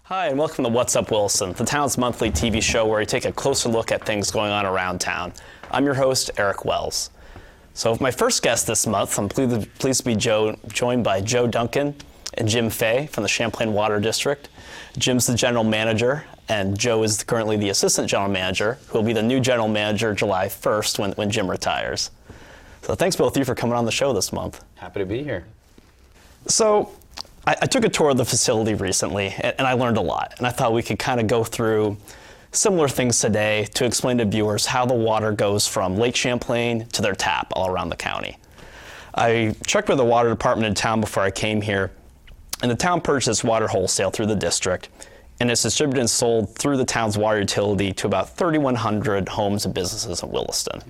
Hi, and welcome to What's Up Williston, the town's monthly TV show where we take a closer look at things going on around town. I'm your host, Erik Wells. So for my first guest this month, I'm pleased to be joined by Joe Duncan and Jim Fay from the Champlain Water District. Jim's the general manager, and Joe is currently the assistant general manager, who will be the new general manager July 1st when Jim retires. So thanks both of you for coming on the show this month. Happy to be here. So I took a tour of the facility recently, and I learned a lot. And I thought we could kind of go through similar things today to explain to viewers how the water goes from Lake Champlain to their tap all around the county. I checked with the water department in town before I came here, and the town purchased water wholesale through the district, and it's distributed and sold through the town's water utility to about 3,100 homes and businesses in Williston.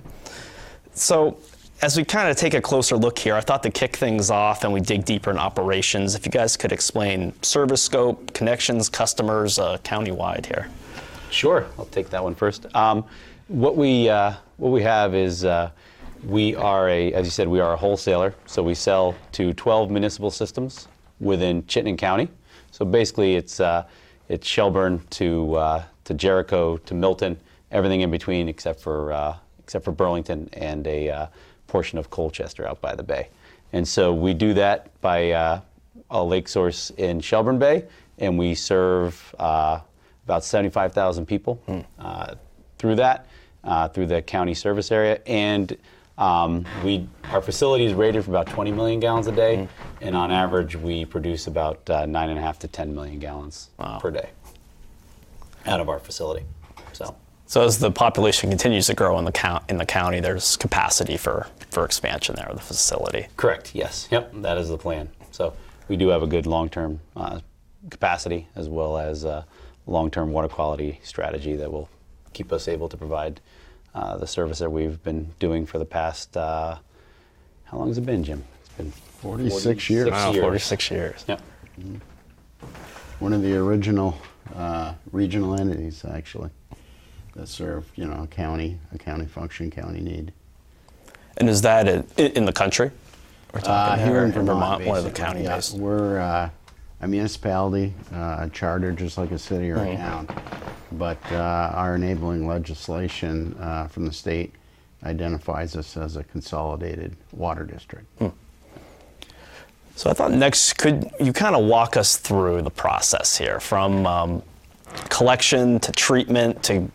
So as we kind of take a closer look here, I thought to kick things off and we dig deeper in operations, if you guys could explain service scope, connections, customers, county-wide here. Sure, I'll take that one first. What we have is we are as you said, we are a wholesaler. So we sell to 12 municipal systems within Chittenden County. So basically, it's Shelburne to Jericho to Milton, everything in between except for Burlington and a portion of Colchester out by the bay. And so we do that by a lake source in Shelburne Bay, and we serve about 75,000 people through that, through the county service area. And our facility is rated for about 20 million gallons a day, and on average we produce about 9.5 to 10 million gallons per day out of our facility. So as the population continues to grow in the county, there's capacity for expansion there of the facility. Correct, yes. Yep, that is the plan. So we do have a good long-term capacity as well as a long-term water quality strategy that will keep us able to provide the service that we've been doing for the past, how long has it been, Jim? It's been 46 years. Wow, 46 years. Yep. One of the original regional entities, actually, that serve, a county function, county need. And is that in the country? We're talking here in Vermont, one of the county based. We're a municipality, chartered just like a city or a town, but our enabling legislation from the state identifies us as a consolidated water district. So I thought next, could you kind of walk us through the process here from collection to treatment to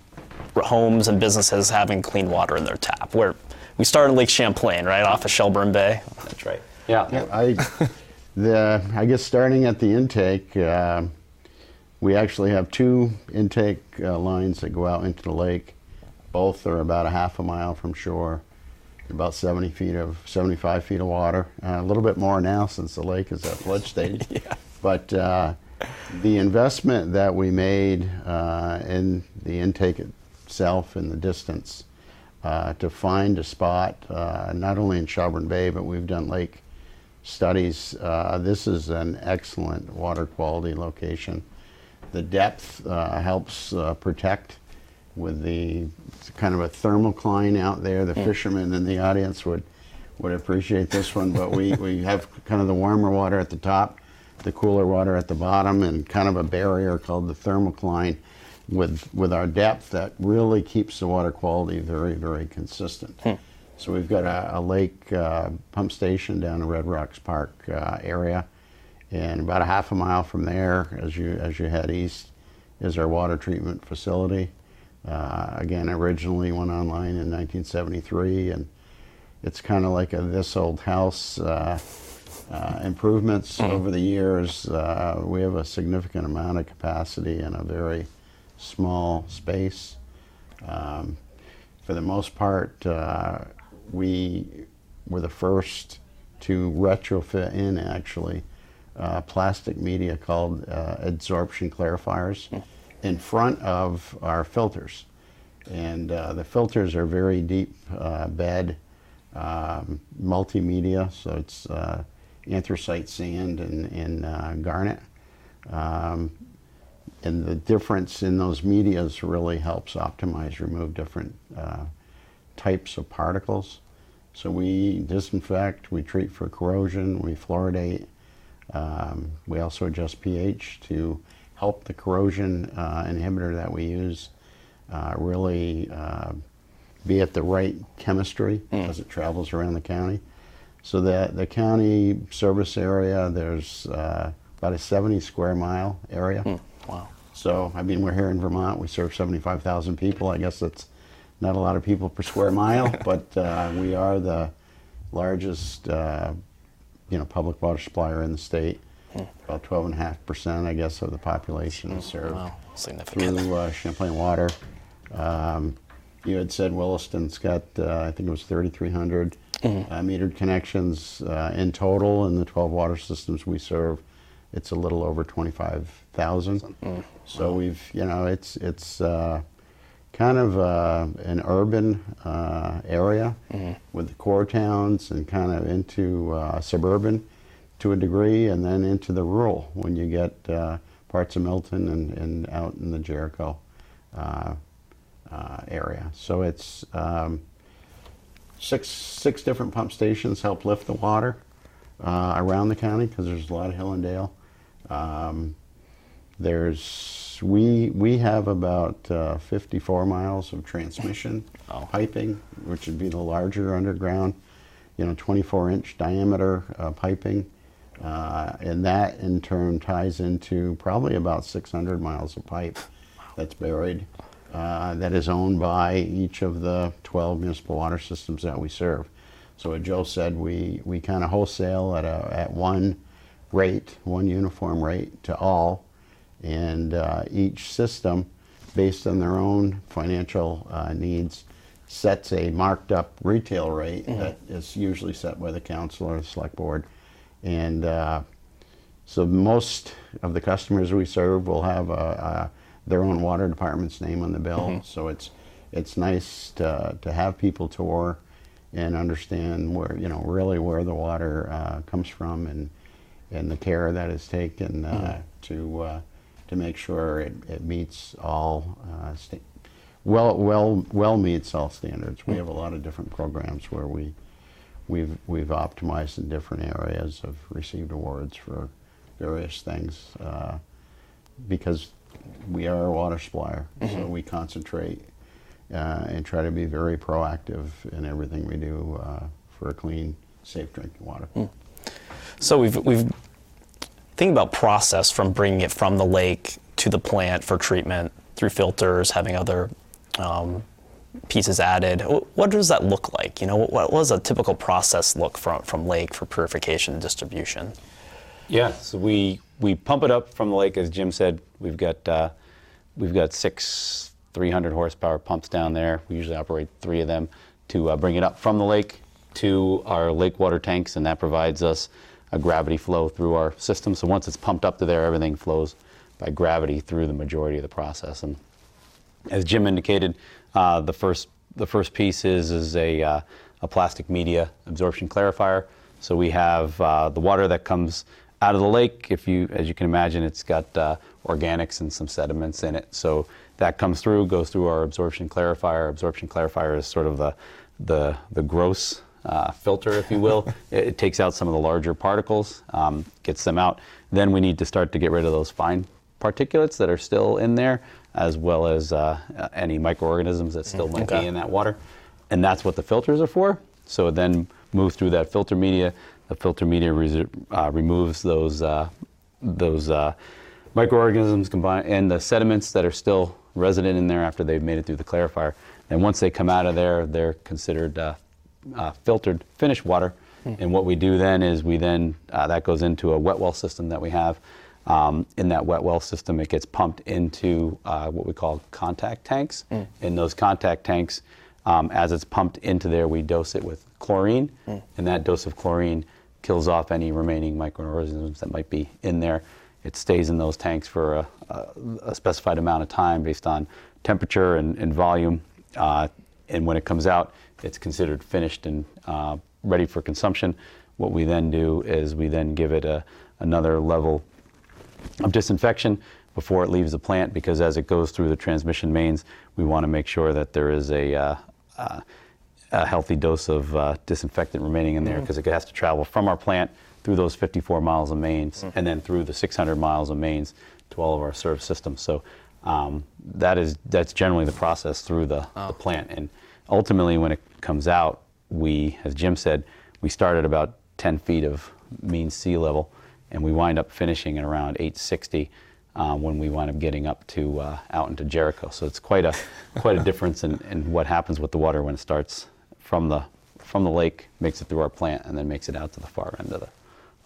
homes and businesses having clean water in their tap? Where we started Lake Champlain, right off of Shelburne Bay. That's right. Yeah. I guess starting at the intake, we actually have two intake lines that go out into the lake. Both are about a half a mile from shore, about 75 feet of water. A little bit more now since the lake is at flood stage. Yeah. But the investment that we made in the intake itself in the distance to find a spot, not only in Shelburne Bay, but we've done lake studies. This is an excellent water quality location. The depth helps protect with the kind of a thermocline out there. The fishermen in the audience would appreciate this one, but we have kind of the warmer water at the top, the cooler water at the bottom, and kind of a barrier called the thermocline with our depth that really keeps the water quality very, very consistent. So we've got a lake pump station down in Red Rocks Park area, and about a half a mile from there, as you head east, is our water treatment facility. Again, originally went online in 1973, and it's kind of like this old house. Improvements over the years. We have a significant amount of capacity in a very small space. For the most part, we were the first to retrofit in actually plastic media called adsorption clarifiers in front of our filters. And the filters are very deep bed multimedia, so it's anthracite sand and garnet. And the difference in those medias really helps optimize, remove different types of particles. So we disinfect, we treat for corrosion, we fluoridate. We also adjust pH to help the corrosion inhibitor that we use really be at the right chemistry as it travels around the county. So the county service area, there's about a 70 square mile area. Wow. So, I mean, we're here in Vermont, we serve 75,000 people. I guess that's not a lot of people per square mile, but we are the largest public water supplier in the state. About 12.5%, I guess, of the population is served Significant. through Champlain Water. You had said Williston's got, I think it was 3,300 metered connections in total in the 12 water systems we serve. It's a little over 25,000. So we've, it's kind of an urban area with the core towns and kind of into suburban to a degree, and then into the rural when you get parts of Milton and out in the Jericho area. So it's six different pump stations help lift the water around the county because there's a lot of hill and dale. We have about 54 miles of transmission piping, which would be the larger underground, 24-inch diameter piping. And that in turn ties into probably about 600 miles of pipe that's buried, that is owned by each of the 12 municipal water systems that we serve. So what Joe said, we kind of wholesale at one rate, one uniform rate to all, and each system, based on their own financial needs, sets a marked up retail rate that is usually set by the council or the select board. And so most of the customers we serve will have their own water department's name on the bill. So it's nice to have people tour and understand where, really where the water comes from, and the care that is taken to make sure it meets all meets all standards. We have a lot of different programs where we've optimized in different areas, have received awards for various things because we are a water supplier. So we concentrate and try to be very proactive in everything we do for a clean, safe drinking water. So we've thinking about process from bringing it from the lake to the plant for treatment through filters, having other pieces added. What does that look like? What does a typical process look from lake for purification and distribution? Yeah, so we pump it up from the lake, as Jim said. We've got 6 300 horsepower pumps down there. We usually operate 3 of them to bring it up from the lake to our lake water tanks, and that provides us a gravity flow through our system. So once it's pumped up to there, everything flows by gravity through the majority of the process. And as Jim indicated, the first piece is a plastic media absorption clarifier. So we have the water that comes out of the lake. As you can imagine, it's got organics and some sediments in it. So that comes through, goes through our absorption clarifier. Absorption clarifier is sort of the gross filter, if you will. It takes out some of the larger particles, gets them out. Then we need to start to get rid of those fine particulates that are still in there, as well as any microorganisms that still might be in that water. And that's what the filters are for. So then move through that filter media. The filter media removes those microorganisms and the sediments that are still resident in there after they've made it through the clarifier. And once they come out of there, they're considered filtered finished water. And what we do then is that goes into a wet well system that we have. In that wet well system, it gets pumped into what we call contact tanks. In those contact tanks, as it's pumped into there, we dose it with chlorine, and that dose of chlorine kills off any remaining microorganisms that might be in there. It stays in those tanks for a specified amount of time based on temperature and volume, and when it comes out, it's considered finished and ready for consumption. What we then do is we then give it another level of disinfection before it leaves the plant, because as it goes through the transmission mains, we want to make sure that there is a healthy dose of disinfectant remaining in there, because it has to travel from our plant through those 54 miles of mains and then through the 600 miles of mains all of our served systems. So that's generally the process through the plant. And ultimately, when it comes out, we, as Jim said, we start at about 10 feet of mean sea level, and we wind up finishing at around 860 when we wind up getting up to out into Jericho. So it's quite a difference in what happens with the water when it starts from the lake, makes it through our plant, and then makes it out to the far end of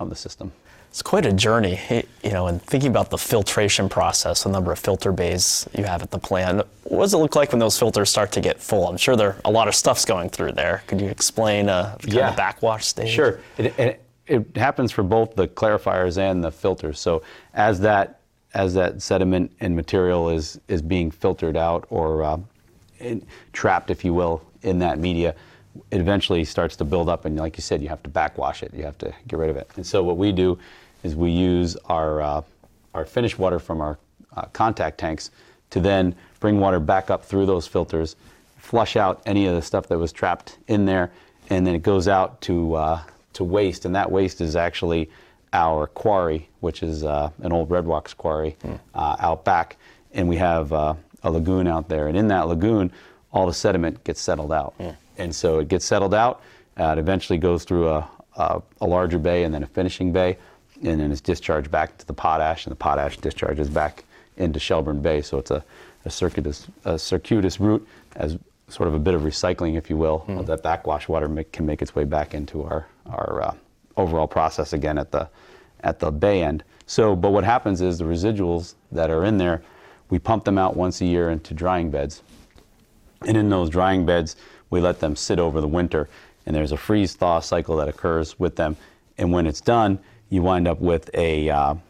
the system. It's quite a journey, and thinking about the filtration process, the number of filter bays you have at the plant. What does it look like when those filters start to get full? I'm sure a lot of stuff's going through there. Could you explain the backwash stage? Sure. It happens for both the clarifiers and the filters. So as that sediment and material is being filtered out or trapped, if you will, in that media, it eventually starts to build up, and like you said, you have to backwash it. You have to get rid of it. And so what we do is we use our finished water from our contact tanks to then bring water back up through those filters, flush out any of the stuff that was trapped in there, and then it goes out to waste. And that waste is actually our quarry, which is an old Red Rocks quarry out back. And we have a lagoon out there. And in that lagoon, all the sediment gets settled out. And so it gets settled out. It eventually goes through a larger bay and then a finishing bay, and then it's discharged back into the potash, and the potash discharges back into Shelburne Bay. So it's a circuitous route, as sort of a bit of recycling, if you will, of that backwash water can make its way back into our overall process again at the bay end. So, but what happens is the residuals that are in there, we pump them out once a year into drying beds. And in those drying beds, we let them sit over the winter, and there's a freeze-thaw cycle that occurs with them. And when it's done, you wind up with a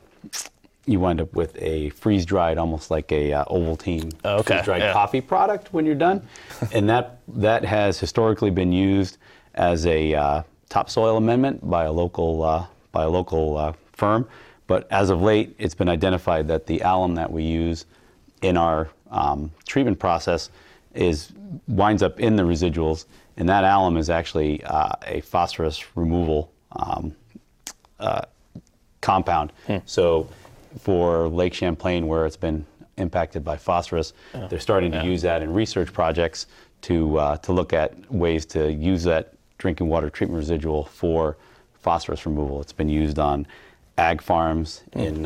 freeze-dried, almost like a Ovaltine freeze-dried coffee product when you're done. And that has historically been used as a topsoil amendment by a local firm. But as of late, it's been identified that the alum that we use in our treatment process winds up in the residuals, and that alum is actually a phosphorus removal compound. So for Lake Champlain, where it's been impacted by phosphorus, they're starting to use that in research projects to look at ways to use that drinking water treatment residual for phosphorus removal. It's been used on ag farms in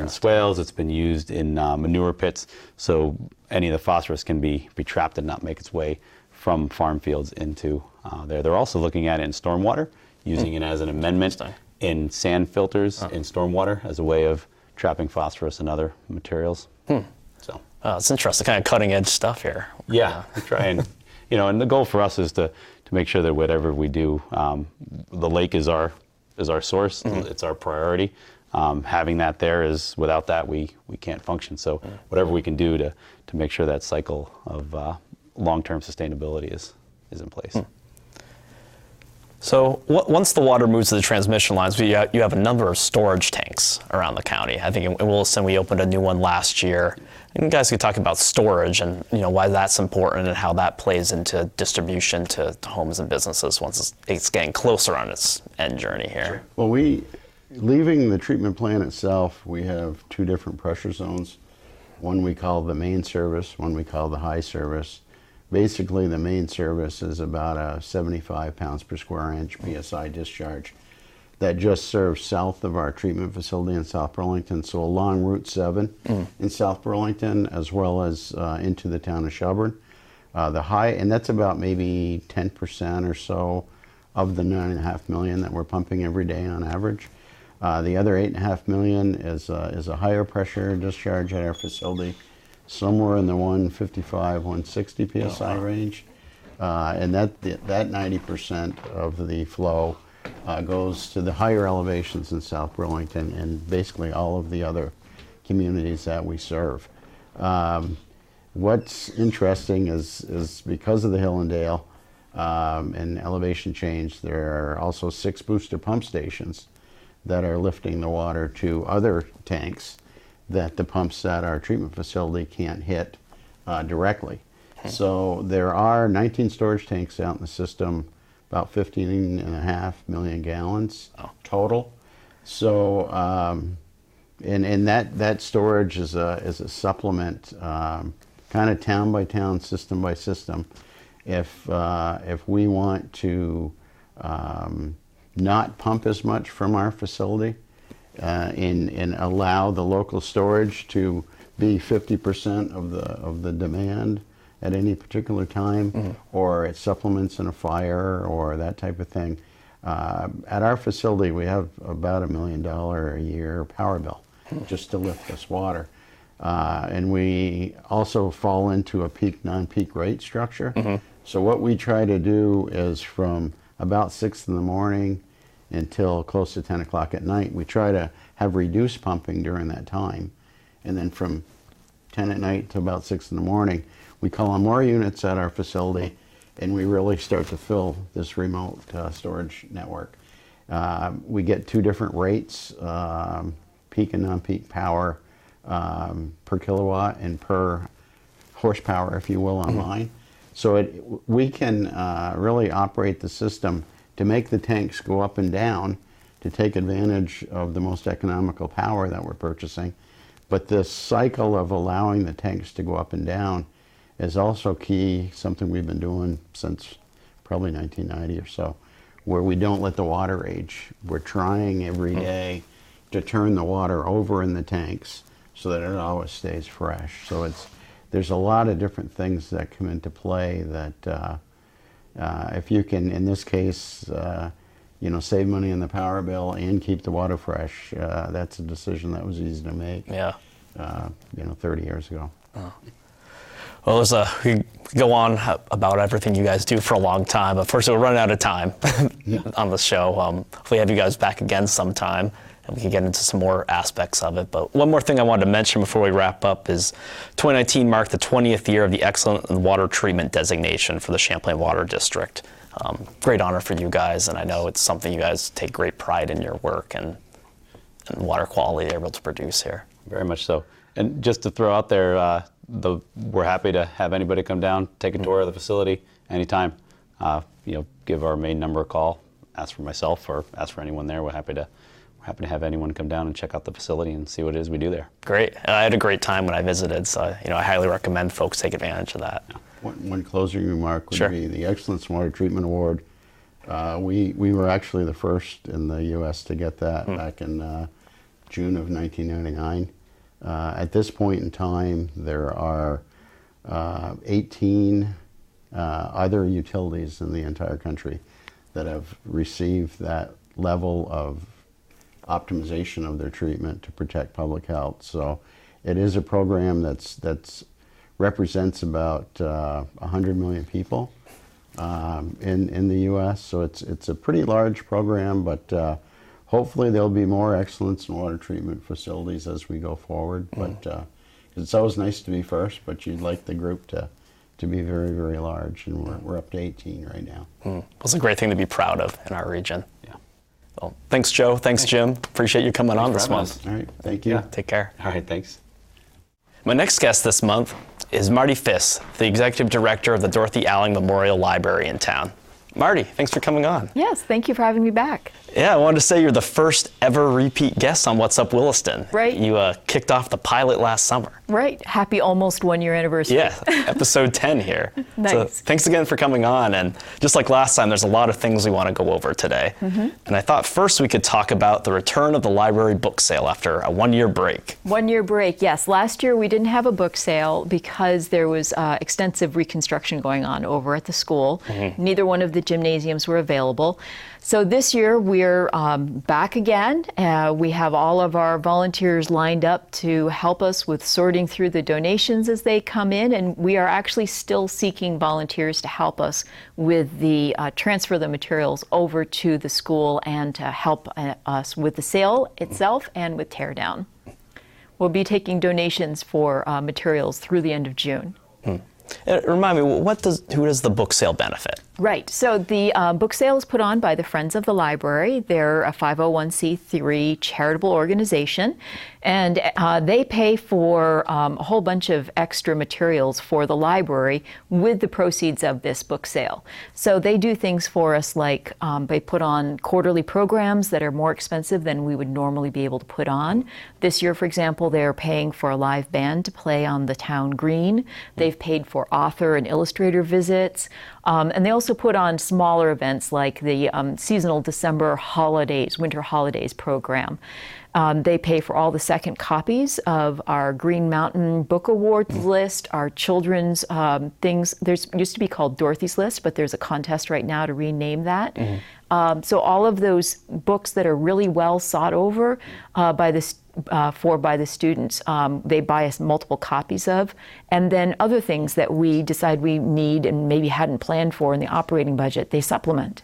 swales. It's been used in manure pits. So any of the phosphorus can be trapped and not make its way from farm fields into there. They're also looking at it in stormwater, using it as an amendment in sand filters in stormwater as a way of trapping phosphorus and other materials. So it's interesting, kind of cutting edge stuff here. Yeah, we try and and the goal for us is to make sure that whatever we do, the lake is our source. It's our priority. Having that there is, without that, we can't function. So whatever we can do to make sure that cycle of long-term sustainability is in place. So once the water moves to the transmission lines, you have a number of storage tanks around the county. I think in Williston we opened a new one last year. And you guys could talk about storage and why that's important and how that plays into distribution to homes and businesses once it's getting closer on its end journey here. Well, leaving the treatment plant itself, we have two different pressure zones. One we call the main service, one we call the high service. Basically, the main service is about a 75 pounds per square inch PSI discharge that just serves south of our treatment facility in South Burlington, so along Route 7 in South Burlington, as well as into the town of Shelburne. The high, and that's about maybe 10% or so of the 9.5 million that we're pumping every day on average. The other 8.5 million is a higher pressure discharge at our facility, somewhere in the 155, 160 psi range, and that 90% of the flow goes to the higher elevations in South Burlington and basically all of the other communities that we serve. What's interesting is because of the hill and dale and elevation change, there are also 6 booster pump stations that are lifting the water to other tanks that the pumps at our treatment facility can't hit directly. So there are 19 storage tanks out in the system, about 15.5 million gallons total. So And that storage is a supplement, kind of town by town, system by system. If we want to not pump as much from our facility and allow the local storage to be 50% of the demand at any particular time, or it supplements in a fire or that type of thing. At our facility, we have about $1 million a year power bill just to lift this water. And we also fall into a peak, non-peak rate structure. So what we try to do is from about 6 in the morning until close to 10 o'clock at night, we try to have reduced pumping during that time. And then from 10 at night to about 6 in the morning, we call on more units at our facility, and we really start to fill this remote storage network. We get 2 different rates, peak and non-peak power per kilowatt and per horsepower, if you will, online. So we can really operate the system to make the tanks go up and down to take advantage of the most economical power that we're purchasing. But this cycle of allowing the tanks to go up and down is also key, something we've been doing since probably 1990 or so, where we don't let the water age. We're trying every day to turn the water over in the tanks so that it always stays fresh. So there's a lot of different things that come into play that if you can, in this case, save money on the power bill and keep the water fresh, that's a decision that was easy to make. Yeah. 30 years ago. Oh. Well, we could go on about everything you guys do for a long time, but first we're running out of time on the show. Hopefully have you guys back again sometime, and we can get into some more aspects of it. But one more thing I wanted to mention before we wrap up is 2019 marked the 20th year of the Excellent in Water Treatment designation for the Champlain Water District. Great honor for you guys, and I know it's something you guys take great pride in your work and water quality you're able to produce here. Very much so. And just to throw out there, we're happy to have anybody come down, take a tour of the facility anytime. Give our main number a call, ask for myself or ask for anyone there. We're happy to have anyone come down and check out the facility and see what it is we do there. Great. I had a great time when I visited, so I highly recommend folks take advantage of that. One closing remark would be the Excellence in Water Treatment Award. We were actually the first in the U.S. to get that back in June of 1999. At this point in time, there are 18 other utilities in the entire country that have received that level of optimization of their treatment to protect public health. So it is a program that's represents about 100 million people in the U.S. So it's a pretty large program, but hopefully there'll be more excellence in water treatment facilities as we go forward. But it's always nice to be first, but you'd like the group to be very, very large, and we're up to 18 right now. Well, it's a great thing to be proud of in our region. Yeah. Well, thanks, Joe. Thanks, Jim. Appreciate you coming on this month. All right. Thank you. Yeah, take care. All right. Thanks. My next guest this month is Marti Fiske, the Executive Director of the Dorothy Alling Memorial Library in town. Marti, thanks for coming on. Yes, thank you for having me back. Yeah, I wanted to say you're the first ever repeat guest on What's Up Williston. Right. You kicked off the pilot last summer. Right. Happy almost 1 year anniversary. Yeah, episode 10 here. Nice. So thanks again for coming on. And just like last time, there's a lot of things we want to go over today. And I thought first we could talk about the return of the library book sale after a 1 year break. 1 year break, yes. Last year we didn't have a book sale because there was extensive reconstruction going on over at the school. Neither one of the gymnasiums were available. So this year we're back again. We have all of our volunteers lined up to help us with sorting through the donations as they come in, and we are actually still seeking volunteers to help us with the transfer of the materials over to the school and to help us with the sale itself and with teardown. We'll be taking donations for materials through the end of June. Remind me, who does the book sale benefit? Right. So the book sale is put on by the Friends of the Library. They're a 501c3 charitable organization, and they pay for a whole bunch of extra materials for the library with the proceeds of this book sale. So they do things for us like they put on quarterly programs that are more expensive than we would normally be able to put on. This year, for example, they're paying for a live band to play on the town green. They've paid for author and illustrator visits. And they also put on smaller events like the seasonal December holidays, winter holidays program. They pay for all the second copies of our Green Mountain Book Awards list, our children's things. There's used to be called Dorothy's List, but there's a contest right now to rename that. So all of those books that are really well sought over by the students, they buy us multiple copies of, and then other things that we decide we need and maybe hadn't planned for in the operating budget, they supplement.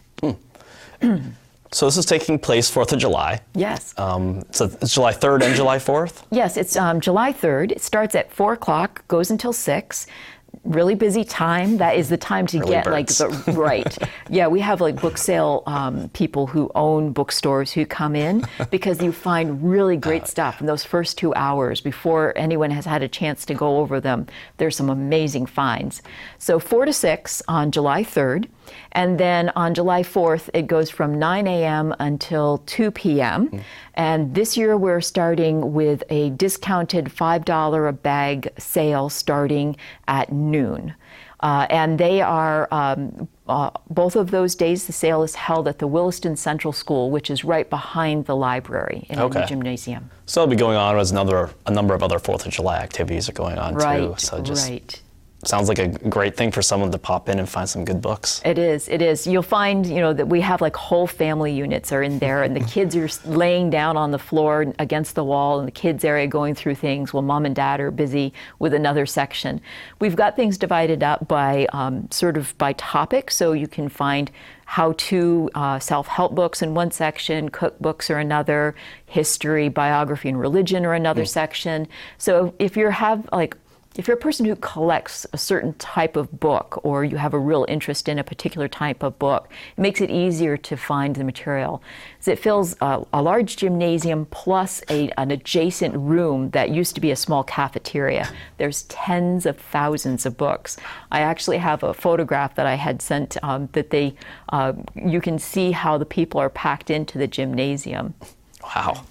So this is taking place 4th of July. Yes. So it's July 3rd and July 4th? Yes, it's July 3rd. It starts at 4 o'clock, goes until 6. Really busy time. That is the time to Early get birds. like the right. Yeah, we have like book sale people who own bookstores who come in because you find really great stuff in those first 2 hours before anyone has had a chance to go over them. There's some amazing finds. So 4 to 6 on July 3rd. And then on July 4th, it goes from 9 a.m. until 2 p.m. And this year we're starting with a discounted $5 a bag sale starting at noon. And they are, both of those days, the sale is held at the Williston Central School, which is right behind the library in the gymnasium. So it'll be going on as a number of other 4th of July activities are going on too. So Right. Sounds like a great thing for someone to pop in and find some good books. It is. You'll find, that we have like whole family units are in there, and the kids are laying down on the floor against the wall in the kids area going through things while mom and dad are busy with another section. We've got things divided up by sort of by topic, so you can find how-to self-help books in one section, cookbooks are another, history, biography, and religion are another section. So if you're a person who collects a certain type of book, or you have a real interest in a particular type of book, it makes it easier to find the material. So it fills a large gymnasium plus an adjacent room that used to be a small cafeteria. There's tens of thousands of books. I actually have a photograph that I had sent that you can see how the people are packed into the gymnasium. Wow.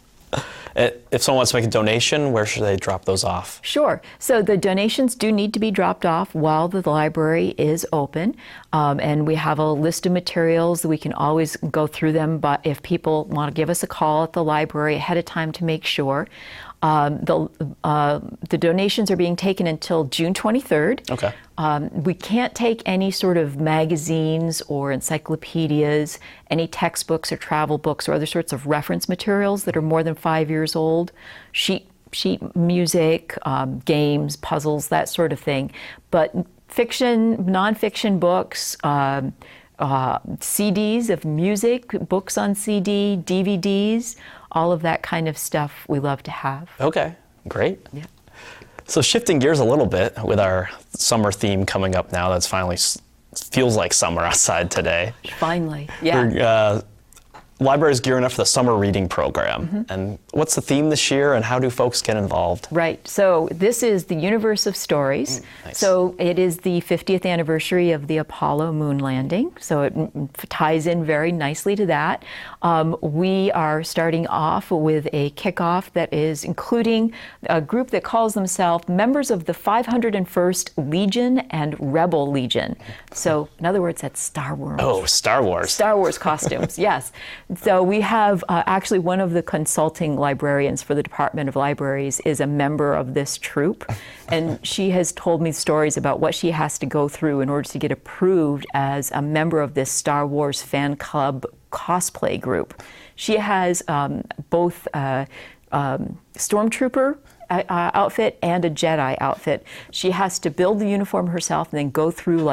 If someone wants to make a donation, where should they drop those off? Sure. So the donations do need to be dropped off while the library is open. And we have a list of materials. We can always go through them, but if people want to give us a call at the library ahead of time to make sure. The donations are being taken until June 23rd. Okay. We can't take any sort of magazines or encyclopedias, any textbooks or travel books or other sorts of reference materials that are more than 5 years old, sheet music, games, puzzles, that sort of thing. But fiction, nonfiction books, CDs of music, books on CD, DVDs, all of that kind of stuff we love to have. Okay, great. Yeah. So shifting gears a little bit with our summer theme coming up now, that's finally feels like summer outside today. Finally, yeah. Your library's gearing up for the summer reading program. And what's the theme this year, and how do folks get involved? Right. So this is the Universe of Stories. Nice. So it is the 50th anniversary of the Apollo moon landing. So it ties in very nicely to that. We are starting off with a kickoff that is including a group that calls themselves members of the 501st Legion and Rebel Legion. So in other words, that's Star Wars. Oh, Star Wars. Star Wars costumes, yes. So we have actually one of the consulting librarians for the Department of Libraries is a member of this troop, and she has told me stories about what she has to go through in order to get approved as a member of this Star Wars fan club cosplay group. She has both stormtrooper outfit and a Jedi outfit. She has to build the uniform herself and then go through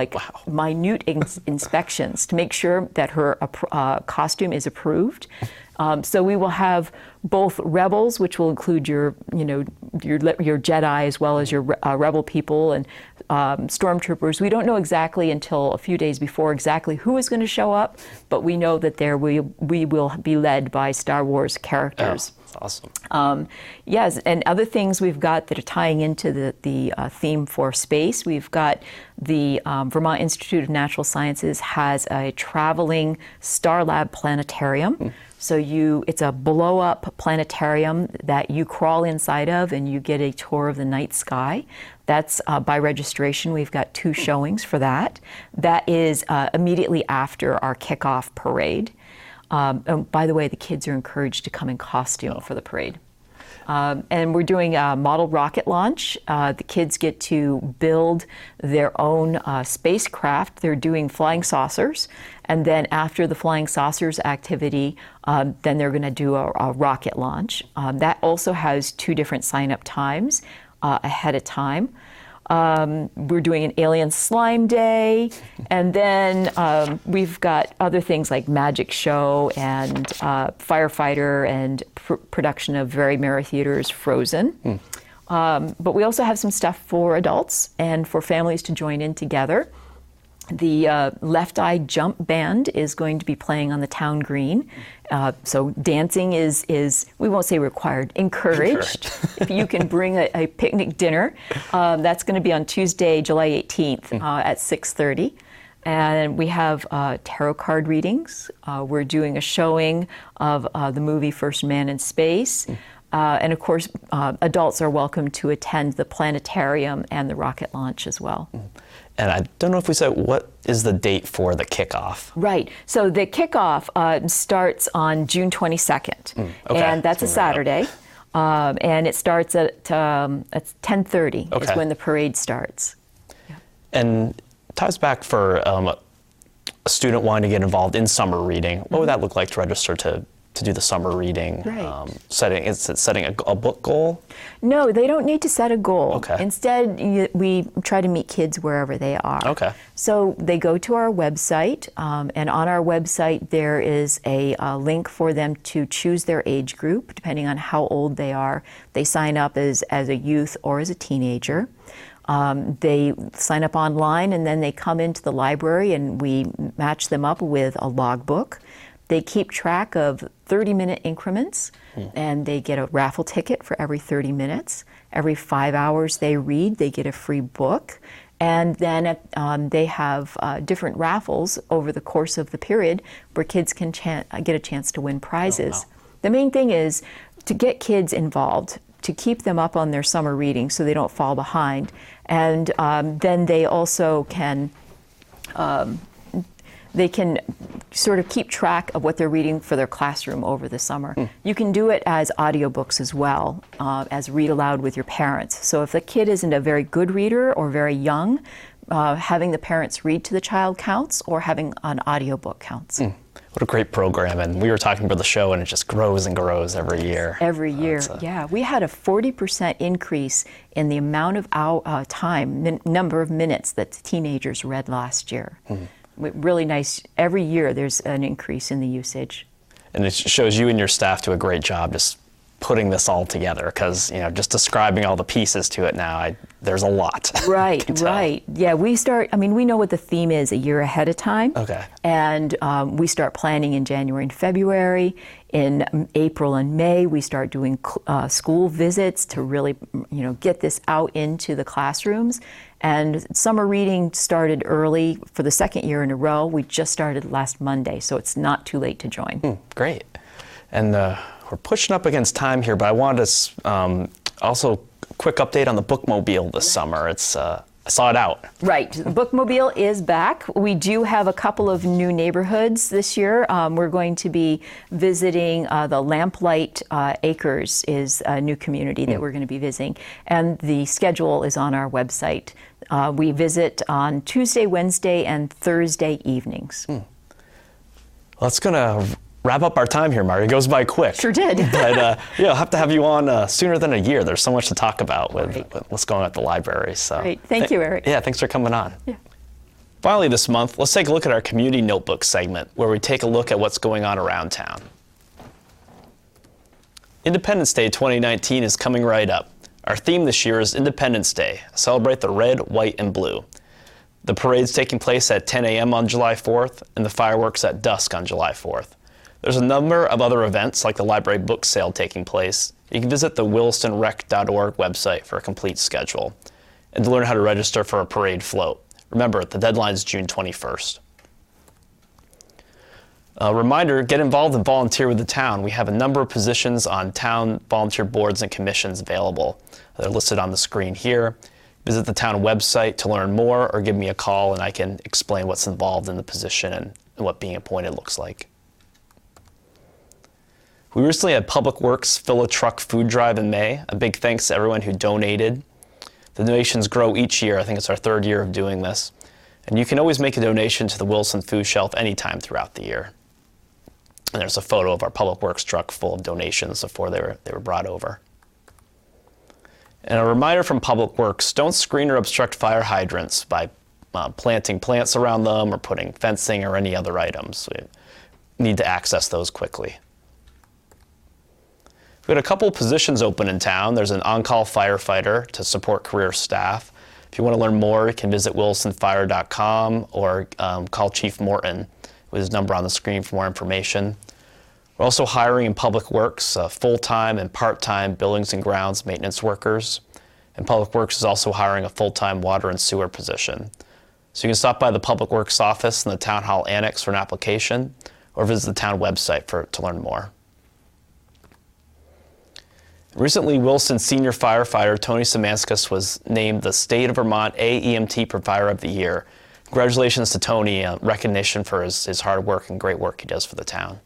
minute inspections to make sure that her costume is approved. So we will have both rebels, which will include your Jedi as well as your rebel people, and stormtroopers. We don't know exactly until a few days before exactly who is going to show up, but we know that we will be led by Star Wars characters. Oh, that's awesome. Yes, and other things we've got that are tying into the theme for space. We've got the Vermont Institute of Natural Sciences has a traveling Star Lab planetarium. So it's a blow-up planetarium that you crawl inside of and you get a tour of the night sky. That's by registration. We've got 2 showings for that. That is immediately after our kickoff parade. And by the way, the kids are encouraged to come in costume for the parade. And we're doing a model rocket launch. The kids get to build their own spacecraft. They're doing flying saucers. And then after the flying saucers activity, then they're going to do a rocket launch. That also has 2 different sign-up times ahead of time. We're doing an alien slime day, and then we've got other things like magic show and firefighter and production of Very Merry Theater's Frozen. But we also have some stuff for adults and for families to join in together. The Left Eye Jump Band is going to be playing on the town green. So dancing is, we won't say required, encouraged. If you can bring a picnic dinner, that's going to be on Tuesday, July 18th at 6:30. And we have tarot card readings. We're doing a showing of the movie First Man in Space. And of course, adults are welcome to attend the planetarium and the rocket launch as well. And I don't know if we said, what is the date for the kickoff? Right. So the kickoff starts on June 22nd. Okay. And that's a Saturday. And it starts at 10:30 is when the parade starts. And ties back for a student wanting to get involved in summer reading. What would that look like to register to do the summer reading? Right. Is it setting a book goal? No, they don't need to set a goal. Okay. Instead, we try to meet kids wherever they are. Okay. So they go to our website, and on our website there is a link for them to choose their age group, depending on how old they are. They sign up as a youth or as a teenager. They sign up online, and then they come into the library, and we match them up with a logbook. They keep track of 30-minute increments, and they get a raffle ticket for every 30 minutes. Every 5 hours they read, they get a free book. And then they have different raffles over the course of the period where kids can get a chance to win prizes. Oh, wow. The main thing is to get kids involved, to keep them up on their summer reading so they don't fall behind. And then they also can sort of keep track of what they're reading for their classroom over the summer. You can do it as audiobooks as well, as read aloud with your parents. So if the kid isn't a very good reader or very young, having the parents read to the child counts, or having an audiobook counts. What a great program. And we were talking about the show, and it just grows and grows every year. Every year, yeah. We had a 40% increase in the amount of number of minutes that the teenagers read last year. Really nice. Every year there's an increase in the usage. And it shows you and your staff do a great job just putting this all together, because just describing all the pieces to it now, there's a lot. Right, right. Yeah, we know what the theme is a year ahead of time. Okay. And we start planning in January and February. In April and May, we start doing school visits to really, get this out into the classrooms. And summer reading started early for the second year in a row. We just started last Monday, so it's not too late to join. Great. And we're pushing up against time here, but I wanted to also quick update on the bookmobile this summer. I saw it out. Right. The bookmobile is back. We do have a couple of new neighborhoods this year. We're going to be visiting the Lamplight Acres is a new community that we're going to be visiting, and the schedule is on our website. We visit on Tuesday, Wednesday, and Thursday evenings. Well, it's going to wrap up our time here, Marti. It goes by quick. Sure did. But I'll have to have you on sooner than a year. There's so much to talk about with what's going on at the library. So great. Thank you, Erik. Yeah, thanks for coming on. Yeah. Finally this month, let's take a look at our Community Notebook segment, where we take a look at what's going on around town. Independence Day 2019 is coming right up. Our theme this year is Independence Day. Celebrate the red, white, and blue. The parade's taking place at 10 a.m. on July 4th, and the fireworks at dusk on July 4th. There's a number of other events, like the library book sale, taking place. You can visit the willistonrec.org website for a complete schedule and to learn how to register for a parade float. Remember, the deadline is June 21st. A reminder, get involved and volunteer with the town. We have a number of positions on town volunteer boards and commissions available. They're listed on the screen here. Visit the town website to learn more, or give me a call and I can explain what's involved in the position and what being appointed looks like. We recently had Public Works fill a truck food drive in May. A big thanks to everyone who donated. The donations grow each year. I think it's our third year of doing this. And you can always make a donation to the Williston Food Shelf anytime throughout the year. And there's a photo of our Public Works truck full of donations before they were brought over. And a reminder from Public Works, don't screen or obstruct fire hydrants by planting plants around them or putting fencing or any other items. We need to access those quickly. We've got a couple of positions open in town. There's an on-call firefighter to support career staff. If you want to learn more, you can visit willistonfire.com or call Chief Morton with his number on the screen for more information. We're also hiring in Public Works full-time and part-time buildings and grounds maintenance workers. And Public Works is also hiring a full-time water and sewer position. So you can stop by the Public Works office in the Town Hall Annex for an application, or visit the town website to learn more. Recently, Williston senior firefighter Tony Szymanskis was named the State of Vermont AEMT Provider of the Year. Congratulations to Tony, recognition for his hard work and great work he does for the town.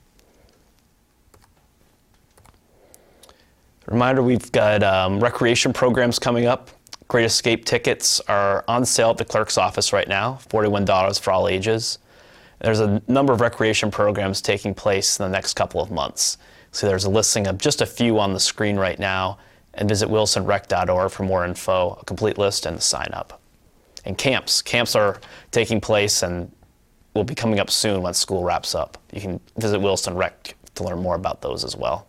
Reminder, we've got recreation programs coming up. Great Escape tickets are on sale at the clerk's office right now, $41 for all ages. There's a number of recreation programs taking place in the next couple of months. So there's a listing of just a few on the screen right now, and visit willistonrec.org for more info, a complete list, and the sign up. And camps are taking place and will be coming up soon once school wraps up. You can visit Williston Rec to learn more about those as well.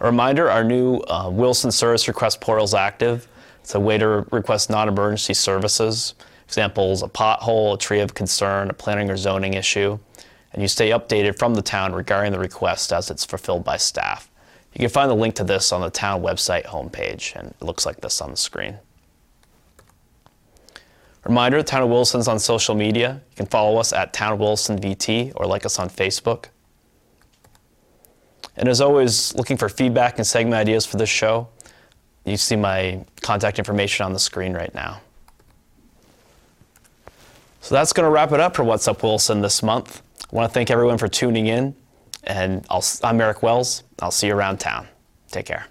A reminder, our new Williston Service Request Portal is active. It's a way to request non-emergency services. Examples, a pothole, a tree of concern, a planning or zoning issue. And you stay updated from the town regarding the request as it's fulfilled by staff. You can find the link to this on the town website homepage, and it looks like this on the screen. Reminder, the Town of Williston's on social media. You can follow us at Town of Williston VT or like us on Facebook. And as always, looking for feedback and segment ideas for this show, you see my contact information on the screen right now. So that's going to wrap it up for What's Up Williston this month. I want to thank everyone for tuning in, and I'm Erik Wells. I'll see you around town. Take care.